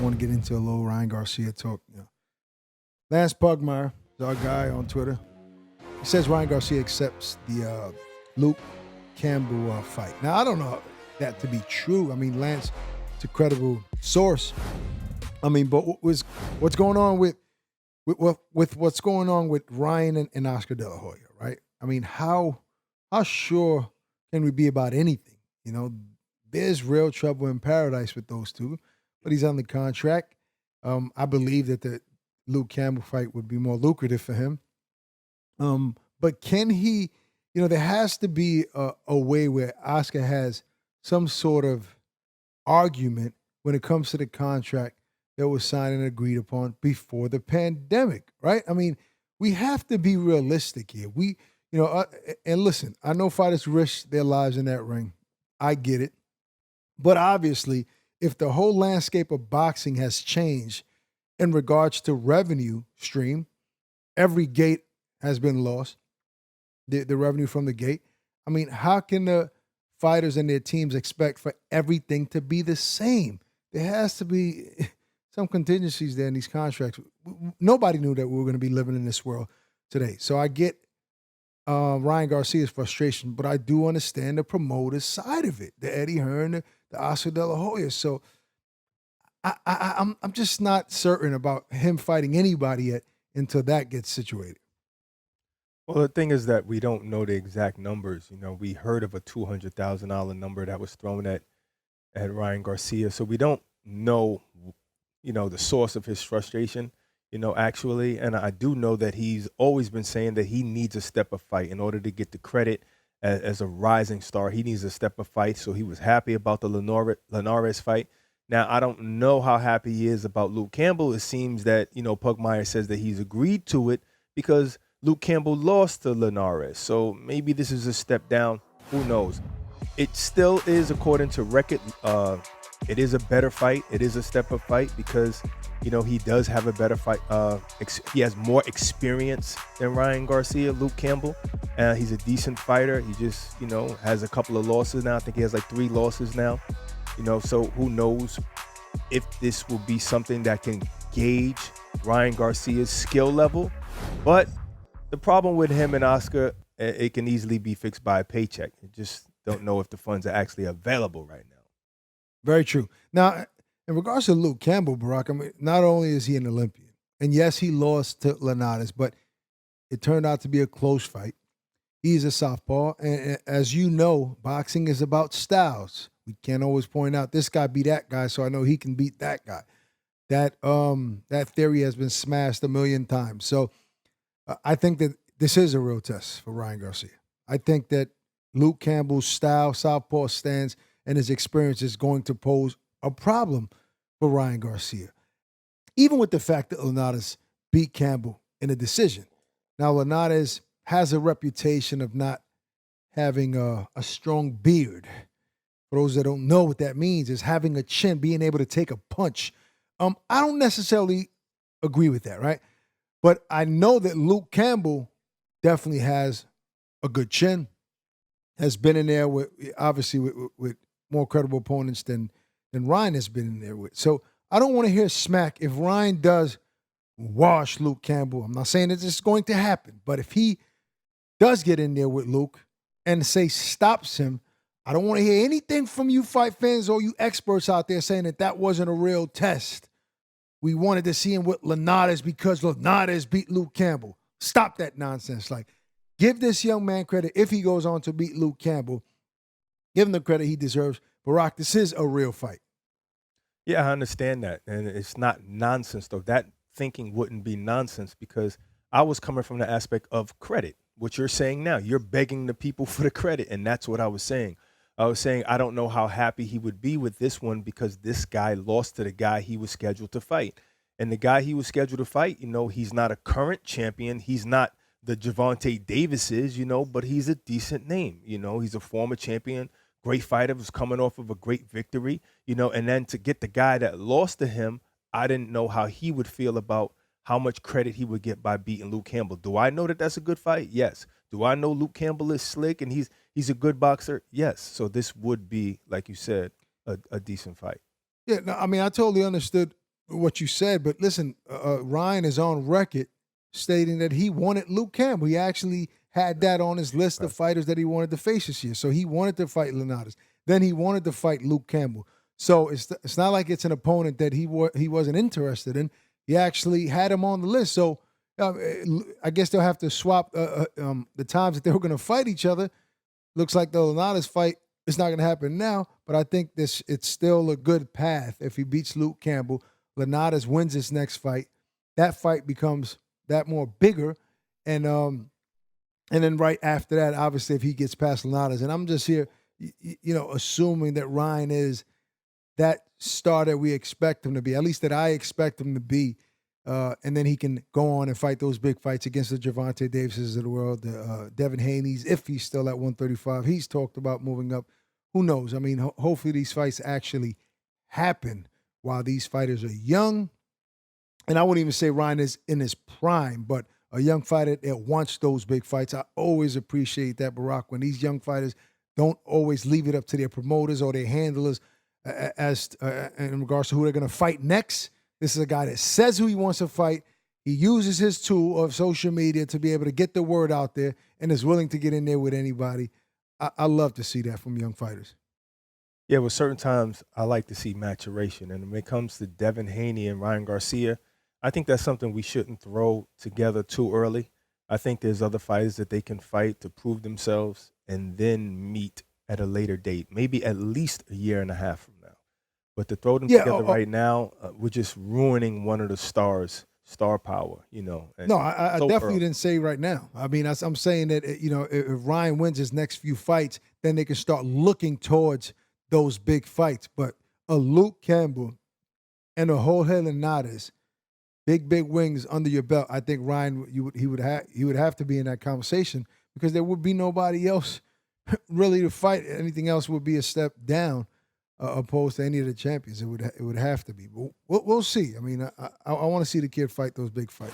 want to get into a little Ryan Garcia talk. Lance Pugmire is our guy on Twitter. He says Ryan Garcia accepts the Luke Campbell fight. Now, I don't know that to be true. I mean, Lance is a credible source. I mean, but what's going on with what's going on with Ryan and Oscar De La Hoya, right? I mean, how sure can we be about anything? There's real trouble in paradise with those two, but he's under contract. I believe that the Luke Campbell fight would be more lucrative for him. But can he, there has to be a way where Oscar has some sort of argument when it comes to the contract that was signed and agreed upon before the pandemic, right? I mean, we have to be realistic here. And listen, I know fighters risk their lives in that ring. I get it. But obviously, if the whole landscape of boxing has changed in regards to revenue stream, every gate has been lost, the revenue from the gate. I mean, how can the fighters and their teams expect for everything to be the same? There has to be some contingencies there in these contracts. Nobody knew that we were going to be living in this world today. So I get Ryan Garcia's frustration, but I do understand the promoter's side of it, the Eddie Hearn, the Oscar De La Hoya. So I'm just not certain about him fighting anybody yet until that gets situated. Well, the thing is that we don't know the exact numbers. We heard of a $200,000 number that was thrown at Ryan Garcia, so we don't know, the source of his frustration. Actually, and I do know that he's always been saying that he needs a step of fight in order to get the credit as a rising star. He needs a step of fight, so he was happy about the Linares fight. Now, I don't know how happy he is about Luke Campbell. It seems that, Pugmire says that he's agreed to it because Luke Campbell lost to Linares. So maybe this is a step down. Who knows? It still is, according to record, it is a better fight. It is a step of fight because, he does have a better fight. He has more experience than Ryan Garcia, Luke Campbell. He's a decent fighter. He just, has a couple of losses now. I think he has like 3 losses now. So who knows if this will be something that can gauge Ryan Garcia's skill level. But the problem with him and Oscar, it can easily be fixed by a paycheck. You just don't know if the funds are actually available right now. Very true. Now, in regards to Luke Campbell, Barack, I mean, not only is he an Olympian, and yes, he lost to Linares, but it turned out to be a close fight. He's a southpaw, and as you know, boxing is about styles. We can't always point out this guy beat that guy, so I know he can beat that guy. That theory has been smashed a million times. So I think that this is a real test for Ryan Garcia. I think that Luke Campbell's style, southpaw stance, and his experience is going to pose a problem for Ryan Garcia, even with the fact that Linares beat Campbell in a decision. Now, Linares has a reputation of not having a strong beard. For those that don't know what that means, is having a chin, being able to take a punch. I don't necessarily agree with that, right? But I know that Luke Campbell definitely has a good chin, has been in there with more credible opponents than Ryan has been in there with. So I don't want to hear smack if Ryan does wash Luke Campbell. I'm not saying that this is going to happen, but if he does get in there with Luke and say stops him, I don't want to hear anything from you fight fans or you experts out there saying that wasn't a real test. We wanted to see him with Linares because Linares beat Luke Campbell. Stop that nonsense. Like, give this young man credit if he goes on to beat Luke Campbell. Give him the credit he deserves. Barack, this is a real fight. Yeah, I understand that. And it's not nonsense, though. That thinking wouldn't be nonsense because I was coming from the aspect of credit. What you're saying now, you're begging the people for the credit, and that's what I was saying. I was saying I don't know how happy he would be with this one because this guy lost to the guy he was scheduled to fight. And the guy he was scheduled to fight, he's not a current champion. He's not the Gervonta Davis is, but he's a decent name. He's a former champion, great fighter, was coming off of a great victory, and then to get the guy that lost to him, I didn't know how he would feel about how much credit he would get by beating Luke Campbell. Do I know that that's a good fight? Yes. Do I know Luke Campbell is slick and he's a good boxer? Yes. So this would be, like you said, a decent fight. Yeah, no, I mean, I totally understood what you said, but listen, Ryan is on record stating that he wanted Luke Campbell. He actually had that on his list of fighters that he wanted to face this year. So he wanted to fight Linares. Then he wanted to fight Luke Campbell. So it's not like it's an opponent that he wasn't interested in. He actually had him on the list. So I guess they'll have to swap the times that they were going to fight each other. Looks like the Linares fight is not going to happen now, but I think it's still a good path. If he beats Luke Campbell, Linares wins his next fight. That fight becomes that more bigger, and then right after that, obviously, if he gets past Linares, and I'm just here, assuming that Ryan is that star that we expect him to be, at least that I expect him to be, and then he can go on and fight those big fights against the Gervonta Davises of the world, the Devin Haney's, if he's still at 135. He's talked about moving up. Who knows? I mean, hopefully these fights actually happen while these fighters are young. And I wouldn't even say Ryan is in his prime, but a young fighter that wants those big fights. I always appreciate that, Barack, when these young fighters don't always leave it up to their promoters or their handlers in regards to who they're going to fight next. This is a guy that says who he wants to fight. He uses his tool of social media to be able to get the word out there and is willing to get in there with anybody. I love to see that from young fighters. Yeah, well, certain times I like to see maturation. And when it comes to Devin Haney and Ryan Garcia, I think that's something we shouldn't throw together too early. I think there's other fighters that they can fight to prove themselves and then meet at a later date, maybe at least a year and a half from now. But to throw them together right now, we're just ruining one of the stars' star power, No, I definitely didn't say right now. I mean, I'm saying that, if Ryan wins his next few fights, then they can start looking towards those big fights. But a Luke Campbell and a Jorge Linares, big wings under your belt, I think Ryan, he would have to be in that conversation because there would be nobody else really to fight. Anything else would be a step down opposed to any of the champions. It would have to be. But we'll see. I mean, I want to see the kid fight those big fights.